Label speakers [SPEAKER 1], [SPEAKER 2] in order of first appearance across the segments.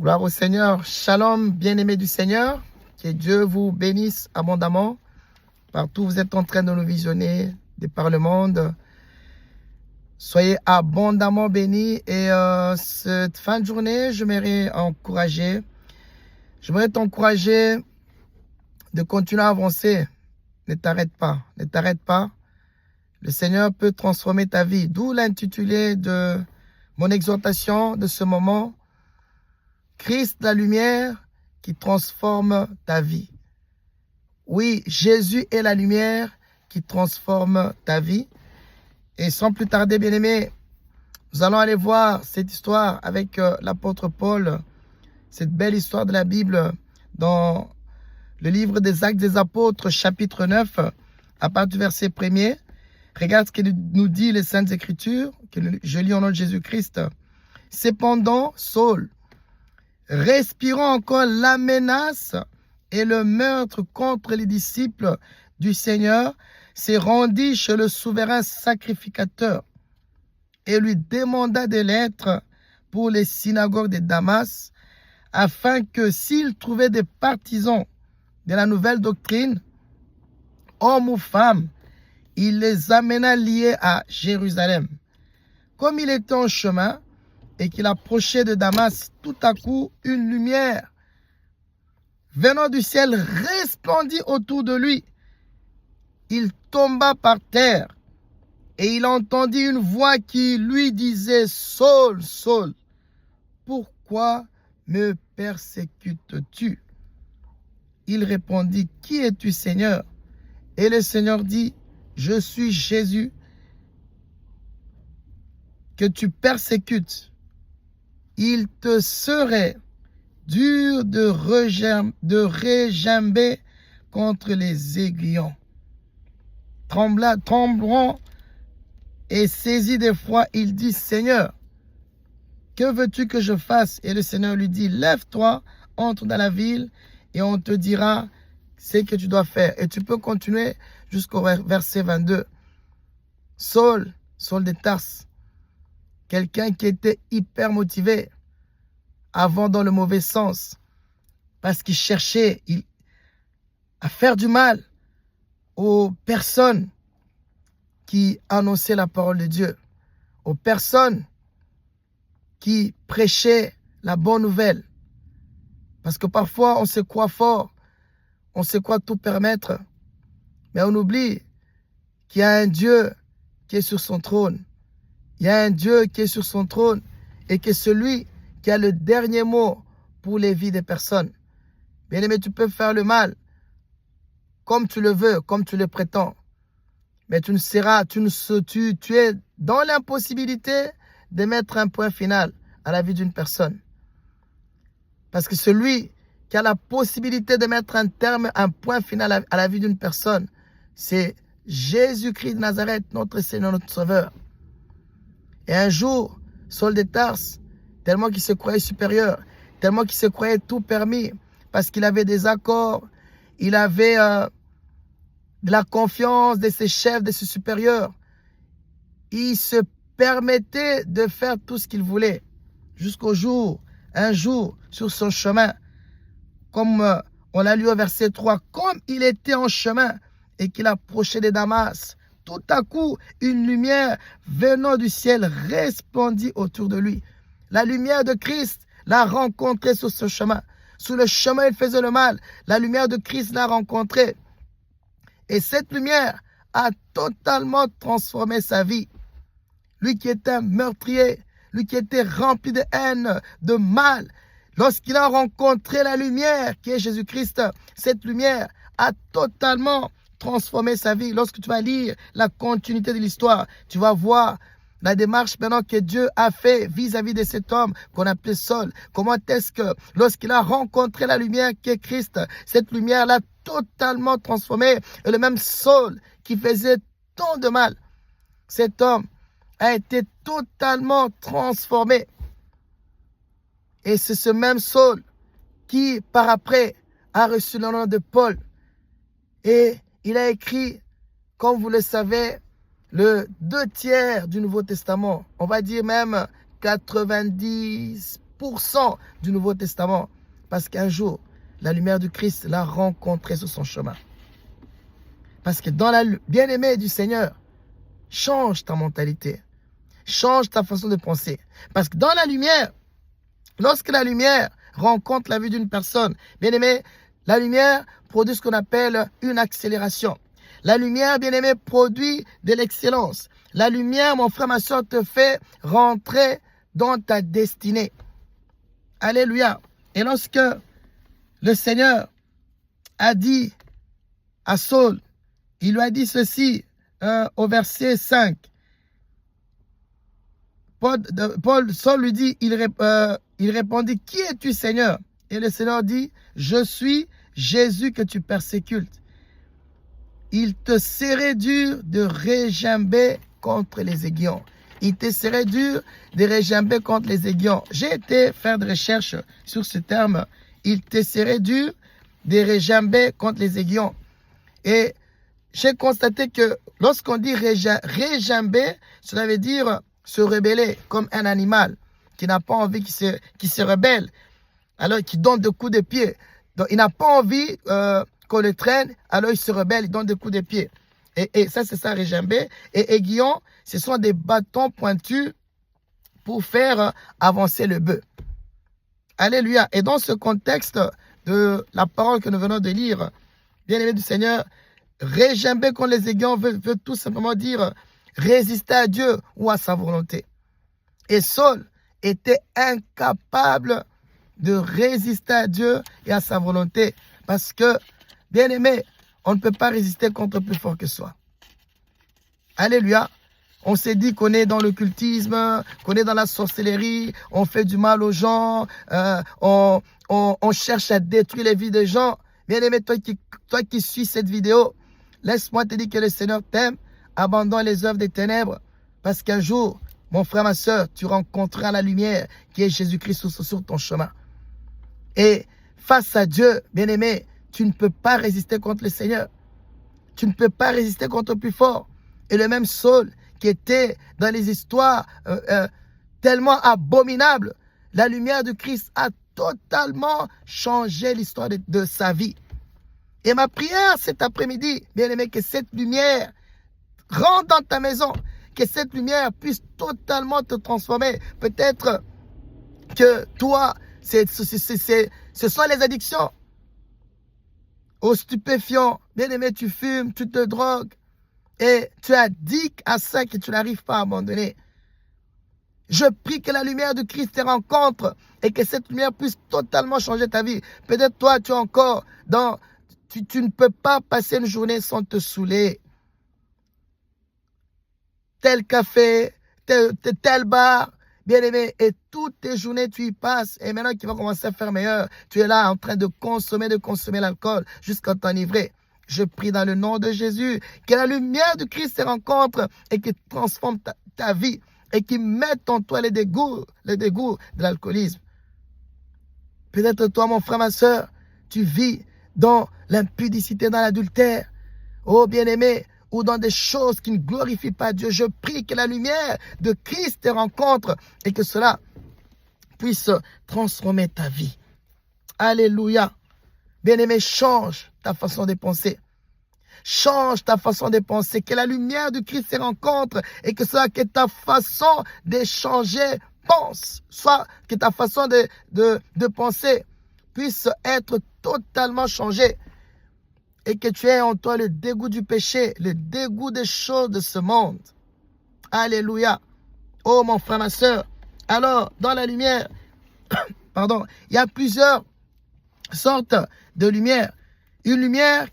[SPEAKER 1] Gloire au Seigneur. Shalom, bien-aimés du Seigneur. Que Dieu vous bénisse abondamment. Partout où vous êtes en train de nous visionner, de par le monde. Soyez abondamment bénis. Et cette fin de journée, j'aimerais t'encourager de continuer à avancer. Ne t'arrête pas. Ne t'arrête pas. Le Seigneur peut transformer ta vie. D'où l'intitulé de mon exhortation de ce moment. Christ, la lumière qui transforme ta vie. Oui, Jésus est la lumière qui transforme ta vie. Et sans plus tarder, bien-aimés, nous allons aller voir cette histoire avec l'apôtre Paul, cette belle histoire de la Bible dans le livre des Actes des Apôtres, chapitre 9, à partir du verset 1er. Regarde ce que nous dit les Saintes Écritures, que je lis au nom de Jésus-Christ. Cependant, Saul, respirant encore la menace et le meurtre contre les disciples du Seigneur, s'est rendu chez le souverain sacrificateur et lui demanda des lettres pour les synagogues de Damas, afin que s'il trouvait des partisans de la nouvelle doctrine, hommes ou femmes, il les amena liés à Jérusalem. Comme il était en chemin et qu'il approchait de Damas, tout à coup, une lumière venant du ciel resplendit autour de lui. Il tomba par terre et il entendit une voix qui lui disait « Saul, Saul, pourquoi me persécutes-tu » Il répondit « Qui es-tu, Seigneur » Et le Seigneur dit « Je suis Jésus que tu persécutes. Il te serait dur de régimber contre les aiguillons. » Tremblant et saisi d'effroi, il dit « Seigneur, que veux-tu que je fasse » Et le Seigneur lui dit « Lève-toi, entre dans la ville et on te dira ce que tu dois faire. » Et tu peux continuer jusqu'au verset 22. Saul de Tarse, quelqu'un qui était hyper motivé, avant dans le mauvais sens, parce qu'il cherchait à faire du mal aux personnes qui annonçaient la parole de Dieu, aux personnes qui prêchaient la bonne nouvelle. Parce que parfois, on se croit fort, on se croit tout permettre, mais on oublie qu'il y a un Dieu qui est sur son trône. Il y a un Dieu qui est sur son trône et que celui qui a le dernier mot pour les vies des personnes. Bien-aimé, tu peux faire le mal comme tu le veux, comme tu le prétends. Mais tu es dans l'impossibilité de mettre un point final à la vie d'une personne. Parce que celui qui a la possibilité de mettre un point final à la vie d'une personne, c'est Jésus-Christ de Nazareth, notre Seigneur, notre Sauveur. Et un jour, Saul de Tarse, tellement qu'il se croyait supérieur, tellement qu'il se croyait tout permis, parce qu'il avait des accords, il avait de la confiance de ses chefs, de ses supérieurs. Il se permettait de faire tout ce qu'il voulait, jusqu'au jour, un jour, sur son chemin, comme on l'a lu au verset 3, comme il était en chemin et qu'il approchait de Damas, tout à coup, une lumière venant du ciel resplendit autour de lui. La lumière de Christ l'a rencontré sur ce chemin. Sur le chemin, il faisait le mal. La lumière de Christ l'a rencontré. Et cette lumière a totalement transformé sa vie. Lui qui était un meurtrier, lui qui était rempli de haine, de mal, lorsqu'il a rencontré la lumière qui est Jésus-Christ, cette lumière a totalement transformer sa vie. Lorsque tu vas lire la continuité de l'histoire, tu vas voir la démarche maintenant que Dieu a fait vis-à-vis de cet homme qu'on appelait Saul. Comment est-ce que lorsqu'il a rencontré la lumière qui est Christ, cette lumière l'a totalement transformé. Et le même Saul qui faisait tant de mal, cet homme a été totalement transformé. Et c'est ce même Saul qui, par après, a reçu le nom de Paul. Et il a écrit, comme vous le savez, le 2 tiers du Nouveau Testament. On va dire même 90% 100% du Nouveau Testament. Parce qu'un jour, la lumière du Christ l'a rencontré sur son chemin. Parce que dans la bien-aimée du Seigneur, change ta mentalité. Change ta façon de penser. Parce que dans la lumière, lorsque la lumière rencontre la vie d'une personne, bien-aimé, la lumière produit ce qu'on appelle une accélération. La lumière, bien-aimé, produit de l'excellence. La lumière, mon frère, ma soeur, te fait rentrer dans ta destinée. Alléluia. Et lorsque le Seigneur a dit à Saul, il lui a dit ceci au verset 5. Saul lui dit, il répondit, qui es-tu, Seigneur? Et le Seigneur dit, je suis Jésus que tu persécutes. Il te serait dur de régimber contre les aiguillons. Il te serait dur de régimber contre les aiguillons. J'ai été faire des recherches sur ce terme. Il te serait dur de régimber contre les aiguillons. Et j'ai constaté que lorsqu'on dit régimber, cela veut dire se rebeller comme un animal qui n'a pas envie, qui se rebelle, alors qui donne des coups de pied. Donc il n'a pas envie qu'on le traîne, alors il se rebelle, il donne des coups de pied. Et ça, c'est ça, régimber. Et aiguillon, ce sont des bâtons pointus pour faire avancer le bœuf. Alléluia. Et dans ce contexte de la parole que nous venons de lire, bien-aimé du Seigneur, régimber contre les aiguillons veut tout simplement dire résister à Dieu ou à sa volonté. Et Saul était incapable de résister à Dieu et à sa volonté. Parce que, bien-aimé, on ne peut pas résister contre plus fort que soi. Alléluia. On s'est dit qu'on est dans l'occultisme, qu'on est dans la sorcellerie, on fait du mal aux gens, on cherche à détruire les vies des gens. Bien-aimé, toi qui suis cette vidéo, laisse-moi te dire que le Seigneur t'aime. Abandonne les œuvres des ténèbres. Parce qu'un jour, mon frère, ma soeur, tu rencontreras la lumière qui est Jésus-Christ sur ton chemin. Et face à Dieu, bien-aimé, tu ne peux pas résister contre le Seigneur. Tu ne peux pas résister contre le plus fort. Et le même Saul qui était dans les histoires tellement abominables, la lumière de Christ a totalement changé l'histoire de sa vie. Et ma prière cet après-midi, bien-aimé, que cette lumière rentre dans ta maison, que cette lumière puisse totalement te transformer. Peut-être que toi, ce sont les addictions aux stupéfiants. Bien-aimé, tu fumes, tu te drogues et tu es addict à ça que tu n'arrives pas à abandonner. Je prie que la lumière de Christ te rencontre et que cette lumière puisse totalement changer ta vie. Peut-être toi, tu es encore dans... Tu ne peux pas passer une journée sans te saouler. Tel café, tel bar, bien-aimé, et toutes tes journées, tu y passes. Et maintenant qu'il va commencer à faire meilleur, tu es là en train de consommer l'alcool jusqu'à t'enivrer. Je prie dans le nom de Jésus que la lumière de Christ te rencontre et qu'il transforme ta vie et qu'il mette en toi les dégoûts de l'alcoolisme. Peut-être toi, mon frère, ma soeur, tu vis dans l'impudicité, dans l'adultère. Oh, bien-aimé, ou dans des choses qui ne glorifient pas Dieu. Je prie que la lumière de Christ te rencontre et que cela puisse transformer ta vie. Alléluia. Bien-aimé, change ta façon de penser. Change ta façon de penser. Que la lumière de Christ te rencontre et que cela, que ta façon d'échanger pense. Soit que ta façon de penser puisse être totalement changée. Et que tu aies en toi le dégoût du péché, le dégoût des choses de ce monde. Alléluia. Oh mon frère, ma soeur. Alors, dans la lumière, pardon, il y a plusieurs sortes de lumière. Une lumière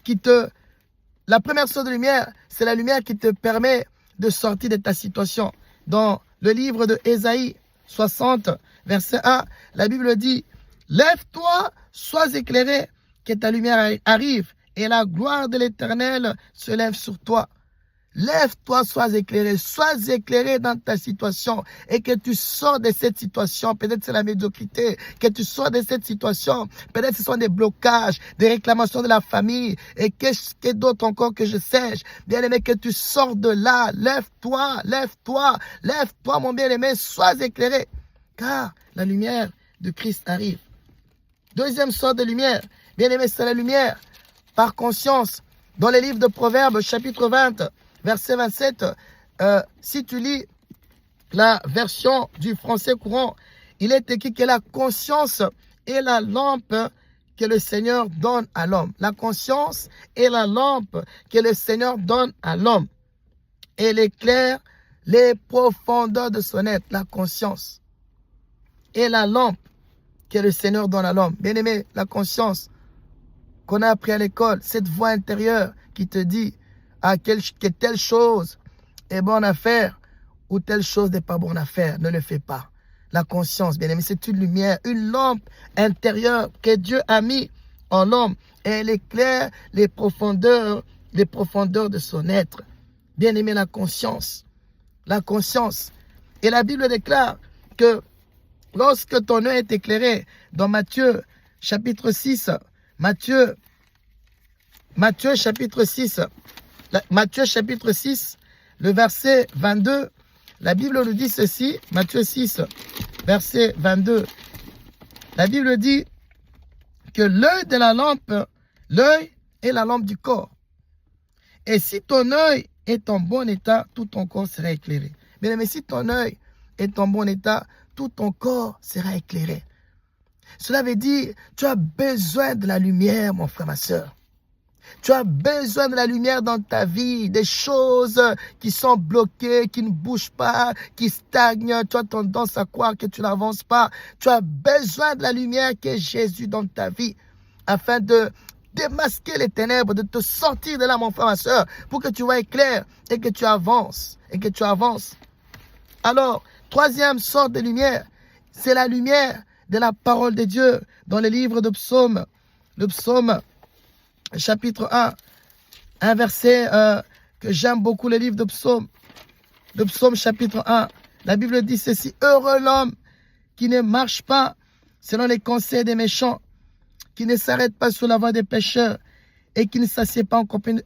[SPEAKER 1] la première sorte de lumière, c'est la lumière qui te permet de sortir de ta situation. Dans le livre de Ésaïe 60, verset 1, la Bible dit, lève-toi, sois éclairé, que ta lumière arrive. Et la gloire de l'Éternel se lève sur toi. Lève-toi, sois éclairé dans ta situation et que tu sors de cette situation. Peut-être c'est la médiocrité, que tu sors de cette situation. Peut-être ce sont des blocages, des réclamations de la famille et qu'est-ce que d'autre encore que je sais. Bien-aimé, que tu sors de là. Lève-toi, mon bien-aimé, sois éclairé. Car la lumière du Christ arrive. Deuxième sorte de lumière, bien aimé, c'est la lumière par conscience. Dans les livres de Proverbes, chapitre 20, verset 27, si tu lis la version du français courant, il est écrit que la conscience est la lampe que le Seigneur donne à l'homme. La conscience est la lampe que le Seigneur donne à l'homme. Elle éclaire les profondeurs de son être. La conscience est la lampe que le Seigneur donne à l'homme. Bien-aimé, la conscience qu'on a appris à l'école, cette voix intérieure qui te dit que telle chose est bonne à faire ou telle chose n'est pas bonne à faire, ne le fais pas. La conscience, bien-aimé, c'est une lumière, une lampe intérieure que Dieu a mis en l'homme et elle éclaire les profondeurs de son être. Bien-aimé, la conscience. La conscience. Et la Bible déclare que lorsque ton œil est éclairé, dans Matthieu chapitre 6, Matthieu chapitre 6, le verset 22, la Bible nous dit ceci, Matthieu 6, verset 22. La Bible dit que l'œil est la lampe du corps. Et si ton œil est en bon état, tout ton corps sera éclairé. Mais si ton œil est en bon état, tout ton corps sera éclairé. Cela veut dire, tu as besoin de la lumière, mon frère, ma soeur. Tu as besoin de la lumière dans ta vie, des choses qui sont bloquées, qui ne bougent pas, qui stagnent. Tu as tendance à croire que tu n'avances pas. Tu as besoin de la lumière qui est Jésus dans ta vie, afin de démasquer les ténèbres, de te sortir de là, mon frère, ma soeur, pour que tu vois clair et que tu avances, Alors, troisième sorte de lumière, c'est la lumière de la parole de Dieu dans le livre de Psaume. Le Psaume chapitre 1, un verset que j'aime beaucoup, le livre de Psaume. Le Psaume chapitre 1, la Bible dit ceci: heureux l'homme qui ne marche pas selon les conseils des méchants, qui ne s'arrête pas sur la voie des pécheurs et qui ne s'assied pas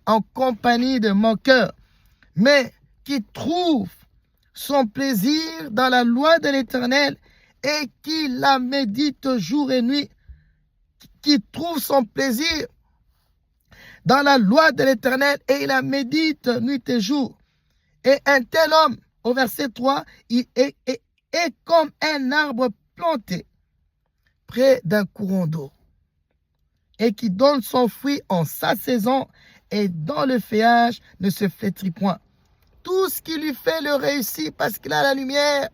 [SPEAKER 1] en compagnie de moqueurs, mais qui trouve son plaisir dans la loi de l'Éternel et qui la médite jour et nuit. Qui trouve son plaisir dans la loi de l'Éternel et il la médite nuit et jour. Et un tel homme, au verset 3, il est comme un arbre planté près d'un courant d'eau et qui donne son fruit en sa saison et dans le feuillage ne se flétrit point. Tout ce qui lui fait le réussit parce qu'il a la lumière.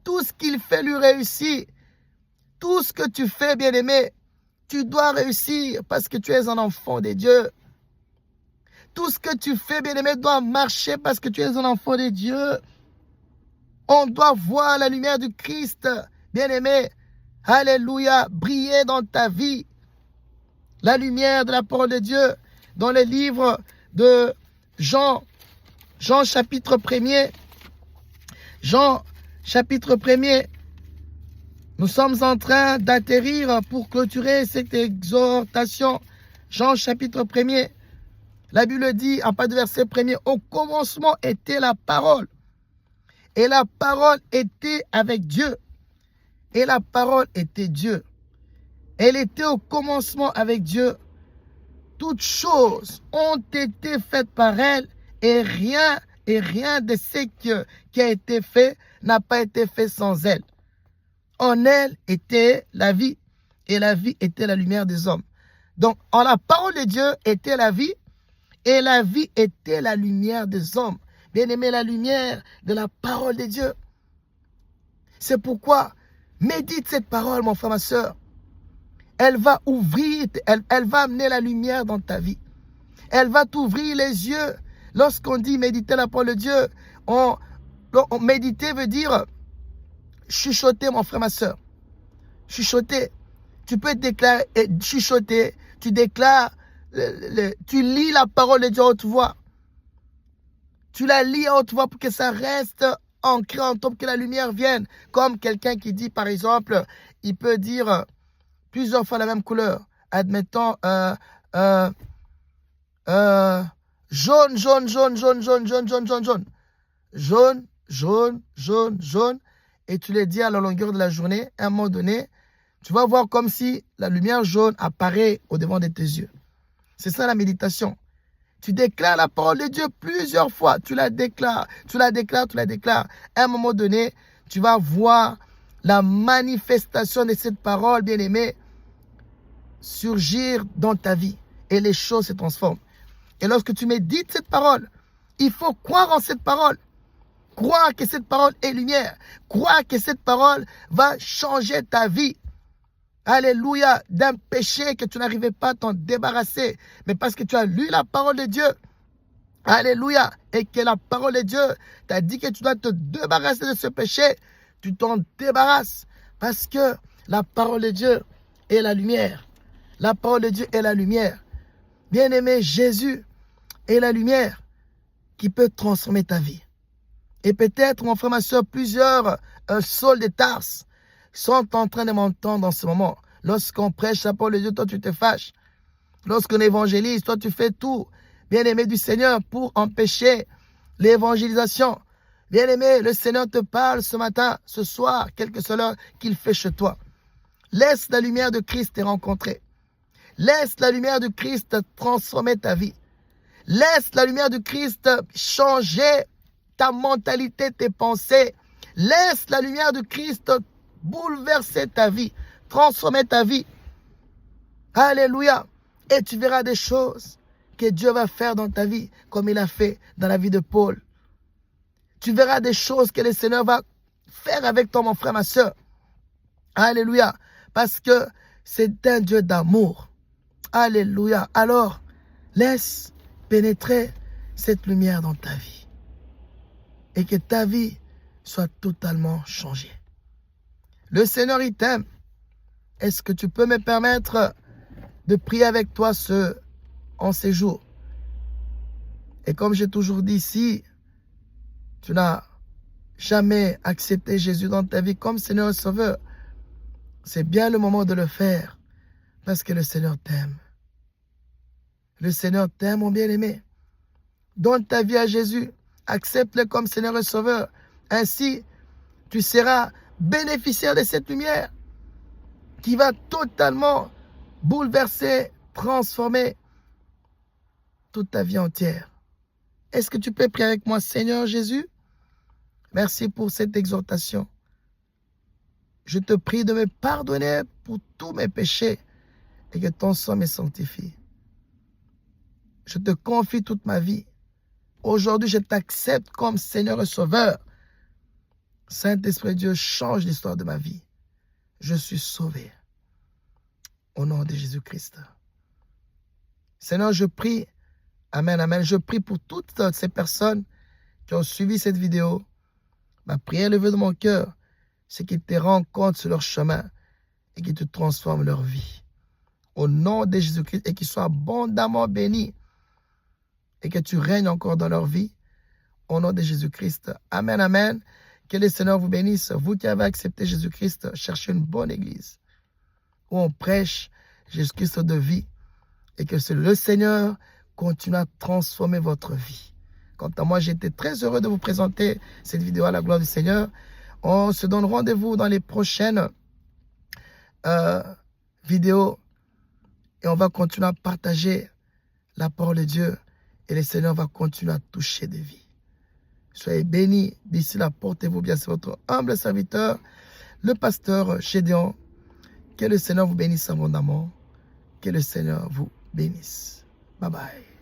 [SPEAKER 1] Tout ce qu'il fait lui réussit. Tout ce que tu fais, bien-aimé, tu dois réussir parce que tu es un enfant de Dieu. Tout ce que tu fais, bien-aimé, doit marcher parce que tu es un enfant de Dieu. On doit voir la lumière du Christ, bien-aimé. Alléluia, briller dans ta vie. La lumière de la parole de Dieu dans le livre de Jean chapitre 1er. Jean chapitre 1er. Nous sommes en train d'atterrir pour clôturer cette exhortation. Jean chapitre 1er. La Bible dit, en pas de verset 1er, au commencement était la parole. Et la parole était avec Dieu. Et la parole était Dieu. Elle était au commencement avec Dieu. Toutes choses ont été faites par elle et rien de ce qui a été fait n'a pas été fait sans elle. En elle était la vie et la vie était la lumière des hommes. Donc, en la parole de Dieu était la vie et la vie était la lumière des hommes. Bien-aimé, la lumière de la parole de Dieu. C'est pourquoi, médite cette parole, mon frère, ma soeur. Elle va ouvrir, elle va amener la lumière dans ta vie. Elle va t'ouvrir les yeux. Lorsqu'on dit méditer la parole de Dieu, méditer veut dire chuchoter, mon frère, ma soeur. Chuchoter. Tu peux déclarer, chuchoter. Tu déclares, tu lis la parole de Dieu à haute voix. Tu la lis à haute voix pour que ça reste ancré en toi, pour que la lumière vienne. Comme quelqu'un qui dit, par exemple, il peut dire plusieurs fois la même couleur. Admettons, jaune, jaune, jaune, jaune, jaune, jaune, jaune, jaune, jaune, jaune, jaune, jaune, jaune. et tu les dis à la longueur de la journée, à un moment donné, tu vas voir comme si la lumière jaune apparaît au devant de tes yeux. C'est ça la méditation. Tu déclares la parole de Dieu plusieurs fois. Tu la déclares, tu la déclares, tu la déclares. À un moment donné, tu vas voir la manifestation de cette parole, bien-aimée, surgir dans ta vie. Et les choses se transforment. Et lorsque tu médites cette parole, il faut croire en cette parole. Croire que cette parole est lumière. Croire que cette parole va changer ta vie. Alléluia, d'un péché que tu n'arrivais pas à t'en débarrasser. Mais parce que tu as lu la parole de Dieu. Alléluia. Et que la parole de Dieu t'a dit que tu dois te débarrasser de ce péché. Tu t'en débarrasses. Parce que la parole de Dieu est la lumière. La parole de Dieu est la lumière. Bien-aimé, Jésus est la lumière qui peut transformer ta vie. Et peut-être, mon frère, ma soeur, plusieurs Saul de Tarse sont en train de m'entendre en ce moment. Lorsqu'on prêche la parole de Dieu, toi, tu te fâches. Lorsqu'on évangélise, toi, tu fais tout, bien-aimé du Seigneur, pour empêcher l'évangélisation. Bien-aimé, le Seigneur te parle ce matin, ce soir, quelle que soit l'heure qu'il fait chez toi. Laisse la lumière de Christ te rencontrer. Laisse la lumière de Christ transformer ta vie. Laisse la lumière de Christ changer ta mentalité, tes pensées. Laisse la lumière de Christ bouleverser ta vie, transformer ta vie. Alléluia. Et tu verras des choses que Dieu va faire dans ta vie, comme il a fait dans la vie de Paul. Tu verras des choses que le Seigneur va faire avec toi, mon frère, ma soeur. Alléluia. Parce que c'est un Dieu d'amour. Alléluia. Alors, laisse pénétrer cette lumière dans ta vie. Et que ta vie soit totalement changée. Le Seigneur, il t'aime. Est-ce que tu peux me permettre de prier avec toi en ces jours? Et comme j'ai toujours dit, si tu n'as jamais accepté Jésus dans ta vie comme Seigneur et Sauveur, c'est bien le moment de le faire. Parce que le Seigneur t'aime. Le Seigneur t'aime, mon bien-aimé. Donne ta vie à Jésus. Accepte-le comme Seigneur et Sauveur. Ainsi, tu seras bénéficiaire de cette lumière qui va totalement bouleverser, transformer toute ta vie entière. Est-ce que tu peux prier avec moi, Seigneur Jésus? Merci pour cette exhortation. Je te prie de me pardonner pour tous mes péchés et que ton sang me sanctifie. Je te confie toute ma vie. Aujourd'hui, je t'accepte comme Seigneur et Sauveur. Saint-Esprit Dieu, change l'histoire de ma vie. Je suis sauvé. Au nom de Jésus-Christ. Seigneur, je prie. Amen, amen. Je prie pour toutes ces personnes qui ont suivi cette vidéo. Ma prière levée de mon cœur, c'est qu'ils te rencontrent sur leur chemin et qu'ils te transforment leur vie. Au nom de Jésus-Christ, et qu'ils soient abondamment bénis et que tu règnes encore dans leur vie. Au nom de Jésus-Christ. Amen, amen. Que le Seigneur vous bénisse. Vous qui avez accepté Jésus-Christ, cherchez une bonne église où on prêche Jésus-Christ de vie et que le Seigneur continue à transformer votre vie. Quant à moi, j'ai été très heureux de vous présenter cette vidéo à la gloire du Seigneur. On se donne rendez-vous dans les prochaines vidéos et on va continuer à partager la parole de Dieu et le Seigneur va continuer à toucher des vies. Soyez bénis. D'ici là, portez-vous bien. C'est votre humble serviteur, le pasteur Gédéon. Que le Seigneur vous bénisse abondamment. Que le Seigneur vous bénisse. Bye bye.